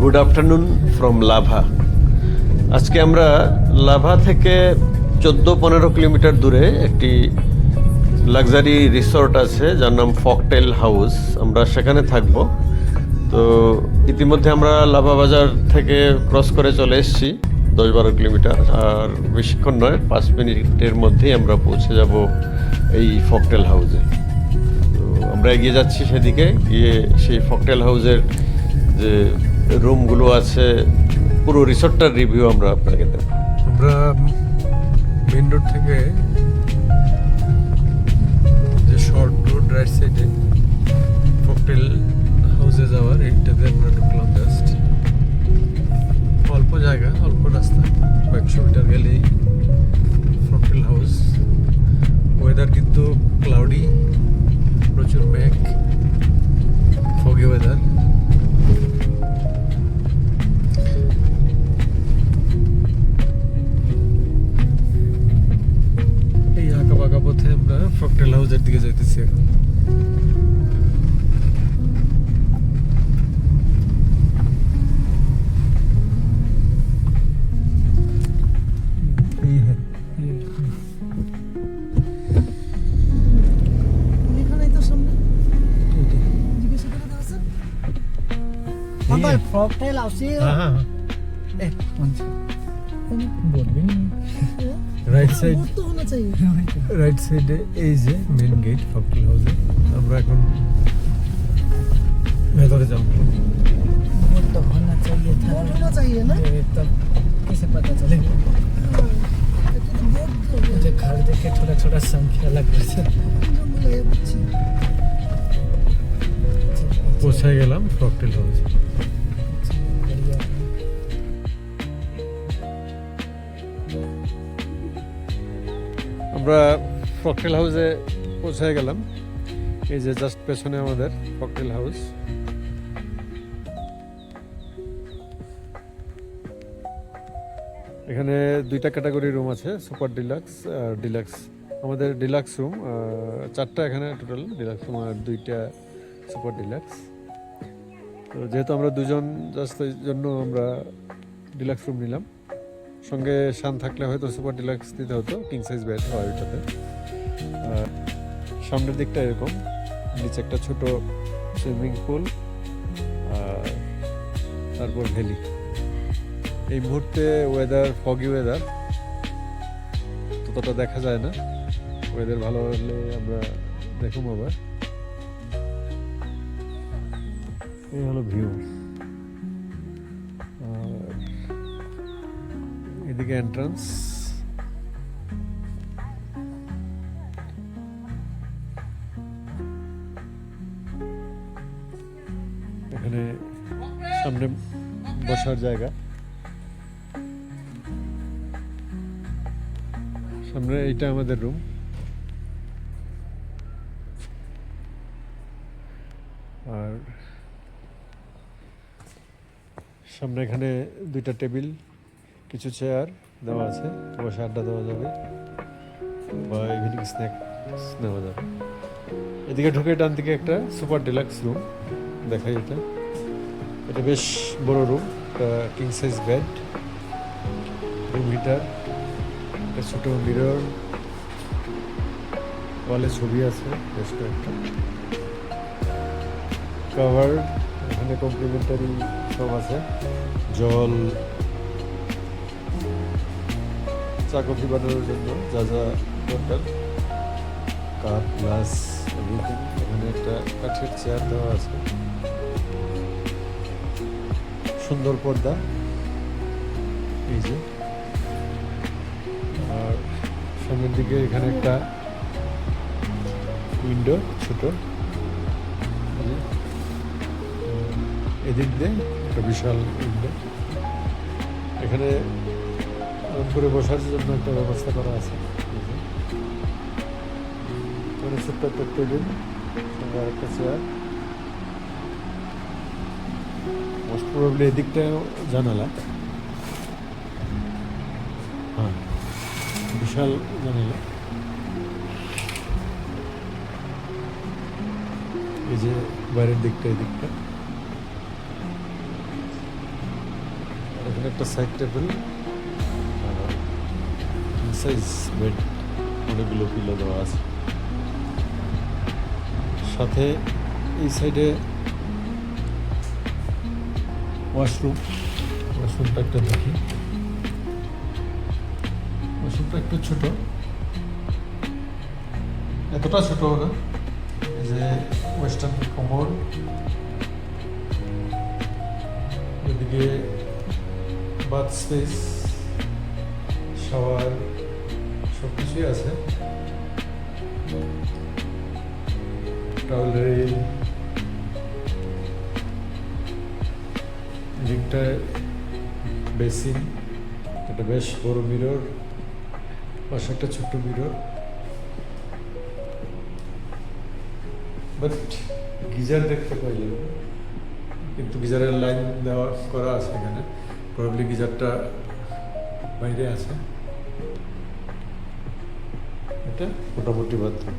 Good afternoon from lava. আজকে আমরা lava থেকে 14-15 কিলোমিটার দূরে একটি লাক্সারি রিসর্ট আছে যার নাম ফকটেল হাউস। আমরা সেখানে থাকব। তো ইতিমধ্যে আমরা লাভা বাজার থেকে ক্রস করে চলে এসেছি 10-12 কিলোমিটার, আর বেশিক্ষণ নয়, 5 মিনিটের মধ্যেই আমরা পৌঁছে যাব এই ফকটেল হাউসে। তো আমরা এগিয়ে যাচ্ছি সেদিকে, গিয়ে সেই ফকটেল হাউসের যে রুমগুলো আছে, পুরো রিসর্টটার রিভিউ আমরা আপনাকে দেব। আমরা মেন রোড থেকে যে শর্ট রোড রাইট সাইডে ফকটেল হাউসে যাওয়ার এইটাতে আমরা ঢুকলাম। জাস্ট অল্প জায়গা, অল্প রাস্তা, কয়েকশো মিটার গেলেই ফকটেল হাউস। ওয়েদার কিন্তু ক্লাউডি, প্রচুর মেঘ, ফগি ওয়েদার। এই আঁকা বাঁকা পথে আমরা ফকটেল হাউসের দিকে যাইতেছি এখন। फॉकटेल हाउस রাইট সাইড, तो होना चाहिए। রাইট সাইডে এই যে মেন গেট ফকটেল হাউসে। আমরা এখন ভেতরে যাব। वो तो होना चाहिए था। बोर्ड होना चाहिए ना। तब कैसे पता चलेगा? मुझे घर देख के थोड़ा थोड़ा संख्या लग रहा है। পৌঁছে গেলাম ফকটেল হাউসে। আমরা ফকটেল হাউসে পৌঁছে গেলাম। এই যে জাস্ট পেছনে আমাদের ফকটেল হাউস। এখানে দুইটা ক্যাটাগরি রুম আছে, সুপার ডিলাক্স আর ডিলাক্স। আমাদের ডিলাক্স রুম 4টা এখানে টোটাল ডিলাক্স রুম, আর 2টা সুপার ডিলাক্স। তো যেহেতু আমরা দুজন, জাস্ট এই জন্য আমরা ডিলাক্স রুম নিলাম। সঙ্গে শান থাকলে হয়তো সুপার ডিলাক্স দিতে হতো, কিং সাইজ বেড হয় ওইটাতে। সামনের দিকটা এরকম, নিচে একটা ছোট সুইমিং পুল, আর তারপর ভ্যালি। এই মুহূর্তে ওয়েদার ফগি ওয়েদার, ততটা দেখা যায় না। ওয়েদার ভালো হলে আমরা দেখুন আবার। এই হলো ভিউ। এদিকে এন্ট্রান্স। এখানে সামনে বসার জায়গা, সামনে এইটা আমাদের রুম। আর সামনে এখানে 2টা টেবিল, কিছু চেয়ার দেওয়া আছে, বসে আড্ডা দেওয়া যাবে বা ইভিনিং স্ন্যাক্স নেওয়া যাবে। এদিকে ঢুকে ডান দিকে একটা সুপার ডিলাক্স রুম দেখাই। এটা বেশ বড় রুম, একটা king size bed, room heater, একটা ছোট মিরর, ওয়ালে ছবি আছে বেশ কয়েকটা, কাভার। এখানে কমপ্লিমেন্টারি সব আছে, জল, চা কফি বানানোর জন্য যা যা দরকার, কাপ, গ্লাস, এভরিথিং। এখানে একটা কাঠের চেয়ার দেওয়া আছে, সুন্দর পর্দা এই যে। আর সামনের দিকে এখানে একটা উইন্ডো ছোট, এদিক দিয়ে একটা বিশাল উইন্ডো। এখানে আরাম করে বসার জন্য একটা ব্যবস্থা করা আছে। ছোট্ট একটা টেবিল, সঙ্গে আরেকটা চেয়ার। মোস্ট প্রবাবলি এদিকটাও জানালা। হ্যাঁ, বিশাল জানালা। এই যে বাইরের দিকটা, এদিকটা এখানে একটা সাইড টেবিল, সাইজ বেড, অনেকগুলো পিলো দেওয়া আছে। সাথে এই সাইডে ওয়াশরুমটা একটা দেখি। ওয়াশরুমটা একটু ছোট, এতটা ছোট না। এই যে ওয়েস্টার্ন কমোড, এদিকে বাথ স্পেস, শাওয়ার, সব কিছুই আছে। টাওয়েল রেল, এদিকটা বেসিন, একটা বেশ বড় মিরর, পাশে একটা ছোট্ট মিরর। বাট গিজার দেখতে পাইলেন, কিন্তু গিজারের লাইন দেওয়া করা আছে এখানে, প্রবাবলি গিজারটা বাইরে আছে। এটা মোটামুটি বাথরুম।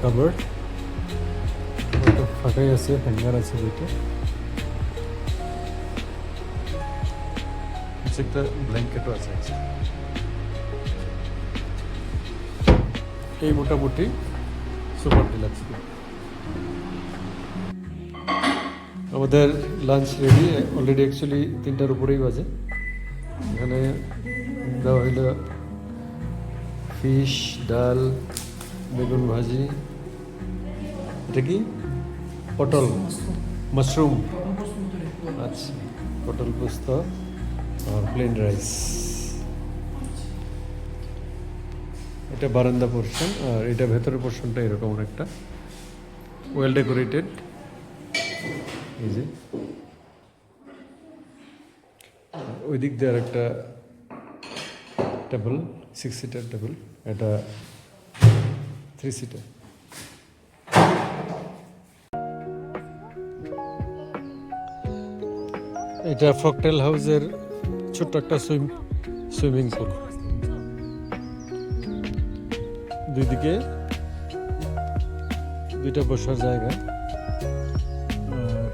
কাভার্ড, ফাঁকাই আছে, হ্যাঙ্গার আছে দুটো। একটা ব্ল্যাঙ্কেটও আছে। এই মোটামুটি সুপার ডিলাক্স। আমাদের লাঞ্চ রেডি অলরেডি, অ্যাকচুয়ালি 3টার উপরেই বাজে। এখানে দেওয়া হইল ফিশ, ডাল, বেগুন ভাজি, এটা কি পটল, মাশরুম, আচ্ছা পটল পোস্ত আর প্লেন রাইস। এটা বারান্দা পোর্শন, আর এটা ভেতরের পোর্শনটা এরকম একটা ওয়েল ডেকোরেটেড। এই যে ওই দিক দিয়ে আর একটা টেবিল, 6 সিটার টেবিল, এটা 3 সিটার। এটা ফকটেল হাউসের ছোট্ট একটা সুইমিং পুল। দুই দিকে দুইটা বসার জায়গা, আর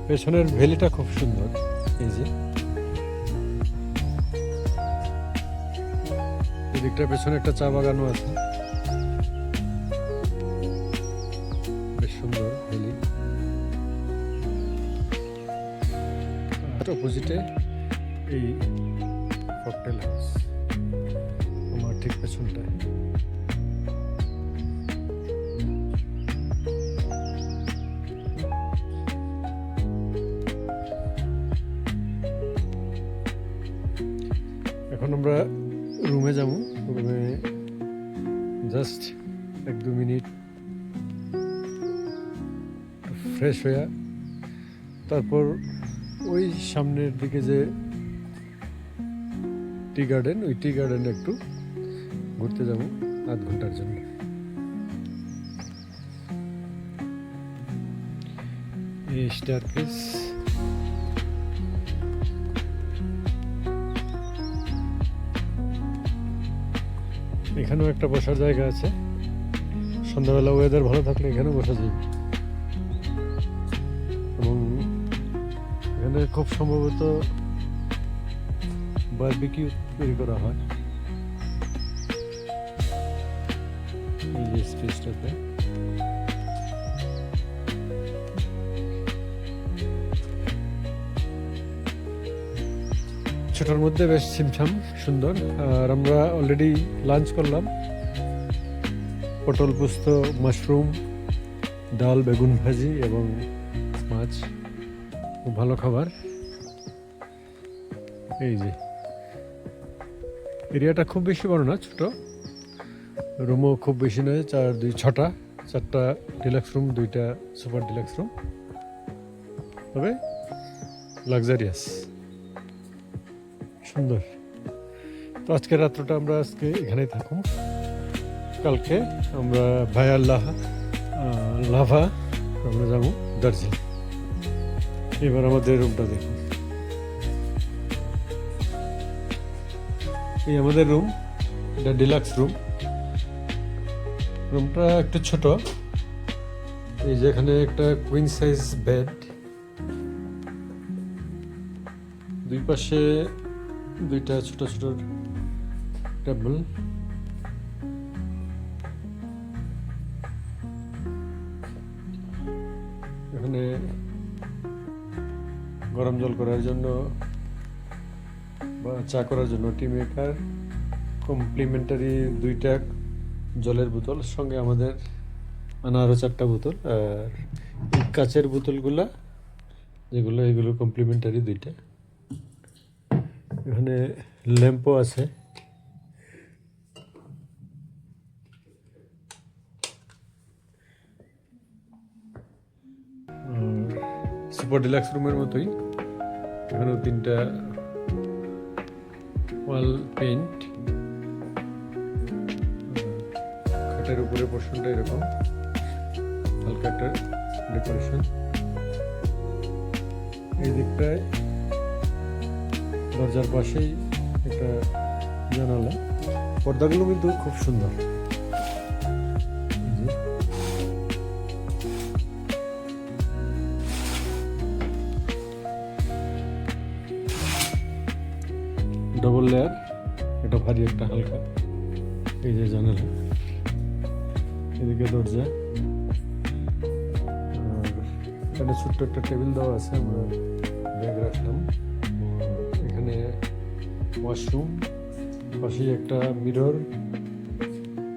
পেছনের ভ্যালিটা খুব সুন্দর। এই যে এদিকটা পেছনে একটা চা বাগানও আছে, বেশ সুন্দর ভ্যালি। অপোজিটে এই ককটেল হাউস, আমার ঠিক পেছনটায়। এখন আমরা রুমে যাবো। রুমে জাস্ট 1-2 মিনিট ফ্রেশ হয়ে, তারপর ওই সামনের দিকে যে টি গার্ডেন, ওই টি গার্ডেনে একটু ঘুরতে যাবো 1/2 ঘন্টার জন্য। এই স্টারকেস, এখানেও একটা বসার জায়গা আছে। সন্ধ্যাবেলা ওয়েদার ভালো থাকলে এখানেও বসা যায়, এবং এখানে খুব সম্ভবত বারবিকিউ তৈরি করা হয় এই যে স্পেসটাতে। ছোটোর মধ্যে বেশ ছিমছাম সুন্দর। আর আমরা অলরেডি লাঞ্চ করলাম, পটল পোস্ত, মাশরুম, ডাল, বেগুন ভাজি এবং মাছ। খুব ভালো খাবার। এই যে এরিয়াটা খুব বেশি বড় না, ছোট। রুমও খুব বেশি নয়, 4টা ডিলাক্স রুম, 2টা সুপার ডিলাক্স রুম, তবে লাক্সারিয়াস, সুন্দর। তো আজকে রাত্রটা আমরা এখানেই থাকুন। কালকে আমরা ভায়া লাভা আমরা যাবো দার্জিলিং। এবার আমাদের রুমটা দেখুন, এই আমাদের রুম, এটা ডিলাক্স রুম। রুমটা একটু ছোট। এই যে এখানে একটা কুইন সাইজ বেড, দুই পাশে দুইটা ছোট ছোট টেবিল, এখানে গরম জল করার জন্য বা চা করার জন্য টি মেকার, কমপ্লিমেন্টারি দুইটা জলের বোতল, সঙ্গে আমাদের আরও 4টা বোতল। আর এই কাচের বোতলগুলা যেগুলো, এগুলো কমপ্লিমেন্টারি দুইটা। এখানে ল্যাম্পও আছে। সুপার ডিলাক্স রুমের মতোই এখানেও 3টা ওয়াল পেইন্ট। খাটের উপরে পোর্শনটা এরকম হালকা একটা ডেকোরেশন। এই দিকটায় দরজার পাশেই একটা জানালা, পর্দাগুলো কিন্তু খুব সুন্দর। ডবল লেয়ার, এটা ভারী একটা হালকা। এই যে জানালা, এদিকে দরজা, আর এখানে ছোট্ট একটা টেবিল দেওয়া আছে, আমরা ব্যাগ রাখলাম। এখানে ওয়াশরুম, পাশেই একটা মিরর,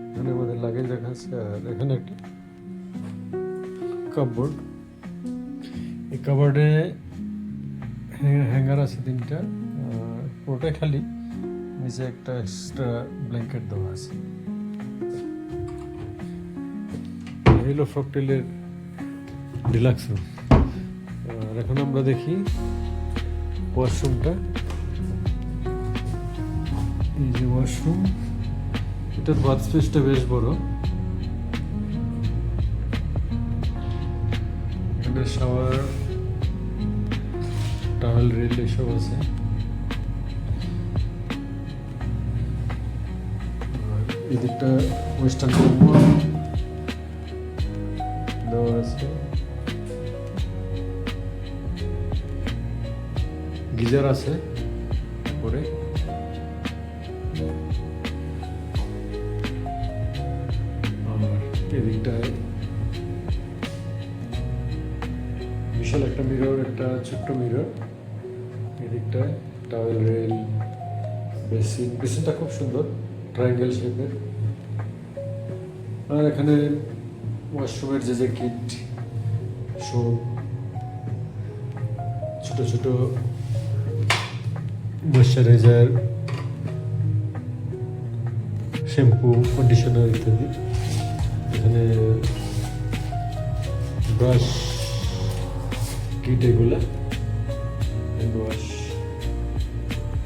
এখানে আমাদের লাগেজ রাখা আছে। আর এখানে একটা কাপবোর্ড, এই কাপবোর্ডে হ্যাঙ্গার আছে 3টা, পুরোটাই খালি, নিচে একটা এক্সট্রা ব্ল্যাঙ্কেট দেওয়া আছে। হলো ফ্রকটেলের ডিলাক্স রুম। আর এখন আমরা দেখি ওয়াশরুমটা। এই যে ওয়াশরুম, এটার বাথ স্পেসটা বেশ বড়। এখানে শাওয়ার, টাওয়েল রেল এসব আছে। এদিকটা ওয়েস্টার্ন দেওয়া আছে, গিজার আছে পরে। আর এদিকটায় বিশাল একটা মিরর, একটা ছোট্ট মিরর। এদিকটায় টাওয়েল রেল, বেসিন, বেসিনটা খুব সুন্দর, ট্রায়াঙ্গেল শেপের। আর এখানে ওয়াশরুমের যে কিট, সোপ, ছোট ছোট ময়শ্চারাইজার, শ্যাম্পু, কন্ডিশনার ইত্যাদি। এখানে ব্রাশ কিট, এগুলা হ্যান্ড ওয়াশ।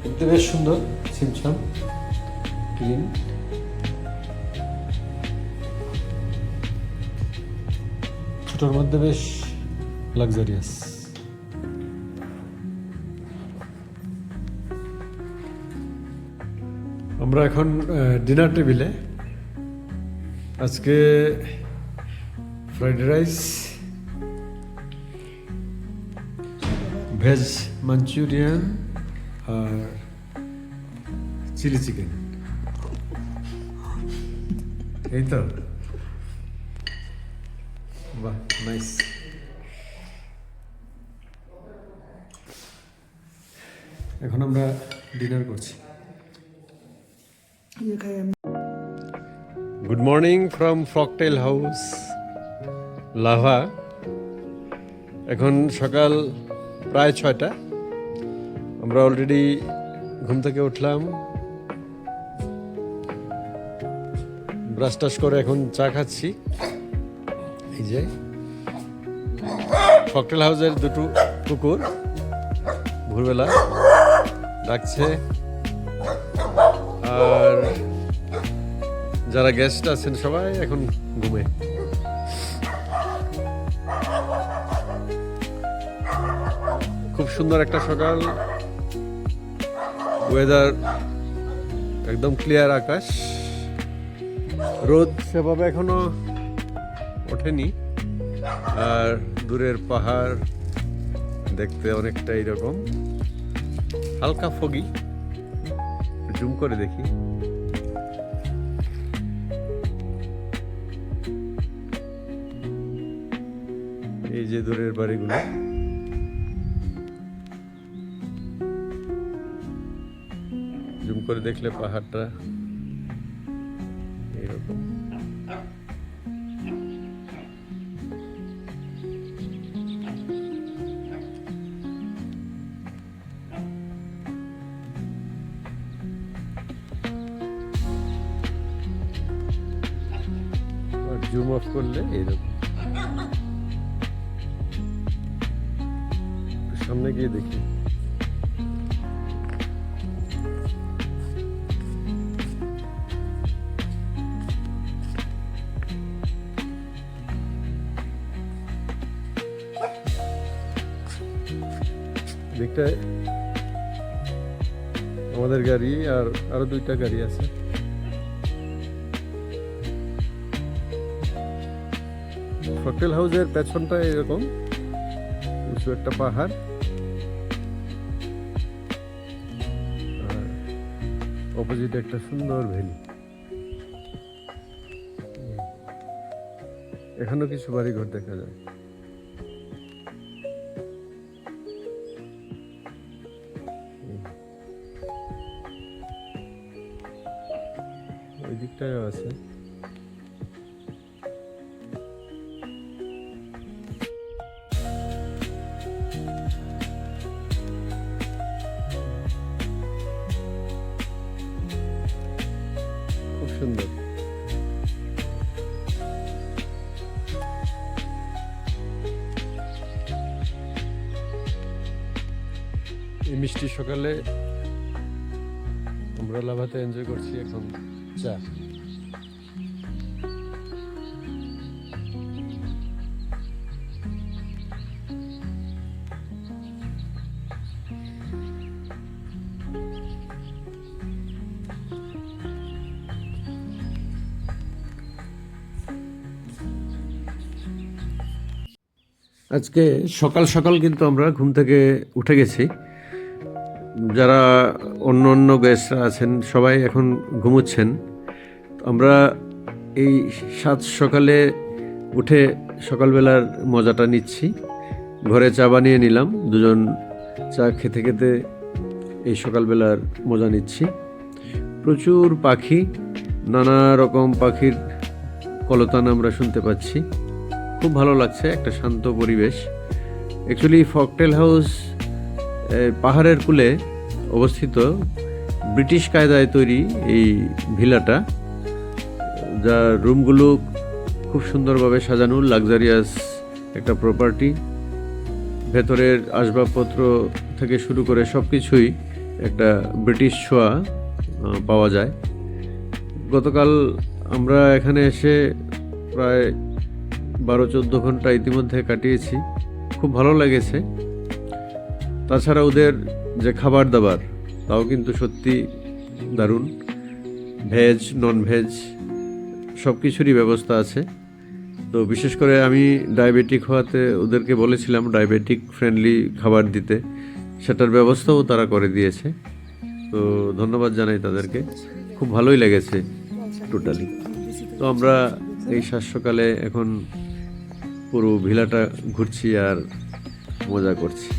দেখতে বেশ সুন্দর, ছিমছাম, ক্লিন। ছোটোর মধ্যে বেশ লাক্সারিয়াস। আমরা এখন ডিনার টেবিলে। আজকে ফ্রাইড রাইস, ভেজ মাঞ্চুরিয়ান আর চিলি চিকেন। এই তো, বাহ, নাইস। এখন আমরা ডিনার করছি। ये खाए हम। গুড মর্নিং ফ্রম ফ্রকটেল হাউস, লাভা। এখন সকাল প্রায় 6টা। আমরা অলরেডি ঘুম থেকে উঠলাম, ব্রাশ টাশ করে এখন চা খাচ্ছি। এই যে ফ্রকটেল হাউসের 2টো কুকুর ভোরবেলা ডাকছে। আর যারা গেস্ট আছেন সবাই এখন ঘুমে। খুব সুন্দর একটা সকাল, ওয়েদার একদম ক্লিয়ার, আকাশ। রোদ সেভাবে এখনো ওঠেনি, আর দূরের পাহাড় দেখতে অনেকটা এরকম হালকা ফগি। জুম করে দেখি। এই যে দূরের বাড়িগুলো, জুম করে দেখলে পাহাড়টা এরকম। জুম অফ করলে এরকম। সামনে গিয়ে দেখি। দিকটায় আমাদের গাড়ি আর আরো 2টা গাড়ি আছে। ককটেল হাউসের পেছনটা এরকম উঁচু একটা পাহাড়, আর অপোজিটে একটা সুন্দর ভ্যালি। এখানেও কিছু বাড়িঘর দেখা যায়। ওই দিকটায় আছে। খুব সুন্দর। এই মিষ্টি সকালে আমরা লাভাতে এনজয় করছি এখন চা। আজকে সকাল সকাল কিন্তু আমরা ঘুম থেকে উঠে গেছি। যারা অন্য অন্য গেস্টরা আছেন সবাই এখন ঘুমোচ্ছেন। আমরা এই সাত সকালে উঠে সকালবেলার মজাটা নিচ্ছি। ঘরে চা বানিয়ে নিলাম, দুজন চা খেতে খেতে এই সকালবেলার মজা নিচ্ছি। প্রচুর পাখি, নানা রকম পাখির কলতান আমরা শুনতে পাচ্ছি। খুব ভালো লাগছে, একটা শান্ত পরিবেশ। অ্যাকচুয়ালি ফকটেল হাউস পাহাড়ের কূলে অবস্থিত, ব্রিটিশ কায়দায় তৈরি এই ভিলাটা, যার রুমগুলো খুব সুন্দরভাবে সাজানো, লাক্সারিয়াস একটা প্রপার্টি। ভেতরের আসবাবপত্র থেকে শুরু করে সব কিছুই একটা ব্রিটিশ ছোঁয়া পাওয়া যায়। গতকাল আমরা এখানে এসে প্রায় 12-14 ঘন্টা ইতিমধ্যে কাটিয়েছি। খুব ভালো লেগেছে। তাছাড়া ওদের যে খাবার দাবার তাও কিন্তু সত্যি দারুণ। ভেজ, নন ভেজ সব কিছুরই ব্যবস্থা আছে। তো বিশেষ করে আমি ডায়াবেটিক হওয়াতে ওদেরকে বলেছিলাম ডায়াবেটিক ফ্রেন্ডলি খাবার দিতে, সেটার ব্যবস্থাও তারা করে দিয়েছে। তো ধন্যবাদ জানাই তাদেরকে, খুব ভালোই লেগেছে টোটালি। তো আমরা এই সকালে এখন পুরো ভিলাটা ঘুরছি আর মজা করছি।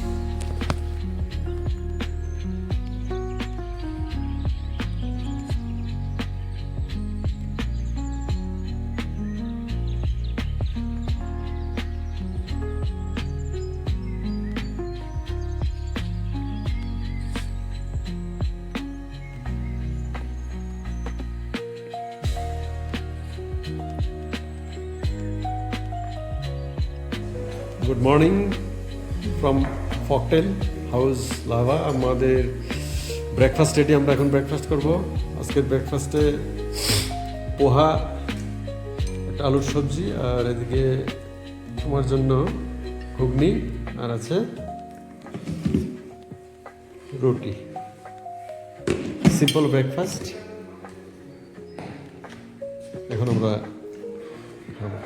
গুড মর্নিং ফ্রম ফকটেল হাউস লাভা। আমাদের ব্রেকফাস্ট রেডি, আমরা এখন ব্রেকফাস্ট করব। আজকের ব্রেকফাস্টে পোহা, একটা আলুর সবজি, আর এদিকে তোমার জন্য ঘুগনি, আর আছে রুটি। Simple breakfast. এখন আমরা খাবো।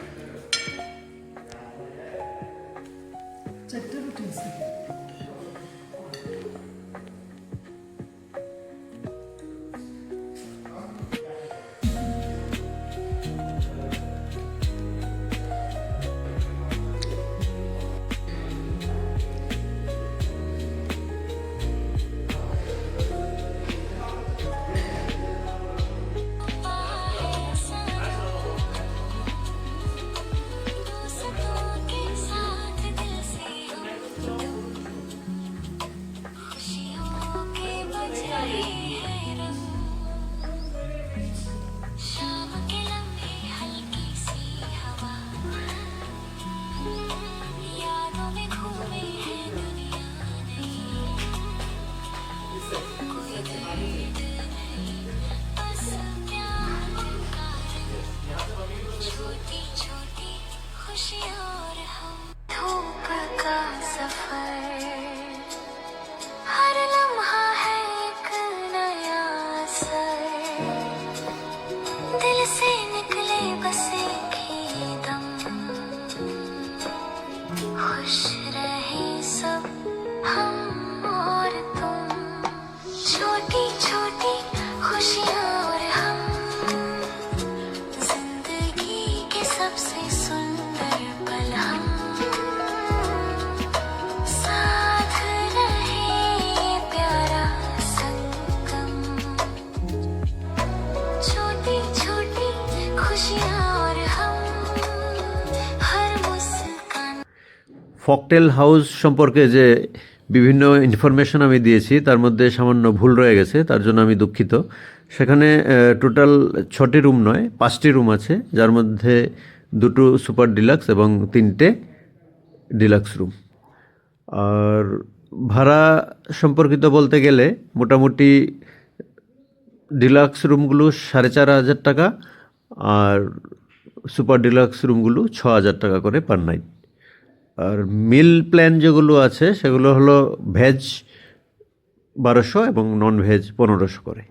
চারটে রুটি আছে। धूप का सफर हर लम्हा है एक नया सर दिल से निकले बस एक ही दम खुश रहे सब हम और तुम छोटी छोटी खुशियाँ और हम जिंदगी के सबसे सुंदर पल हम साथ रहे ये प्यारा संगम छोटी छोटी खुशियाँ और हम हर मुस्कान ফকটেল হাউস সম্পর্কে যে বিভিন্ন ইনফরমেশন আমি দিয়েছি তার মধ্যে সামান্য ভুল রয়ে গেছে, তার জন্য আমি দুঃখিত। সেখানে টোটাল 6টি রুম নয় 5টি রুম আছে, যার মধ্যে 2টো সুপার ডিলাক্স এবং 3টে ডিলাক্স রুম। আর ভাড়া সম্পর্কিত বলতে গেলে মোটামুটি ডিলাক্স রুমগুলো 4,500 টাকা আর সুপার ডিলাক্স রুমগুলো 6,000 টাকা করে পার নাইট। আর মিল প্ল্যান যেগুলো আছে সেগুলো হলো ভেজ 1200 এবং নন ভেজ 1500 করে।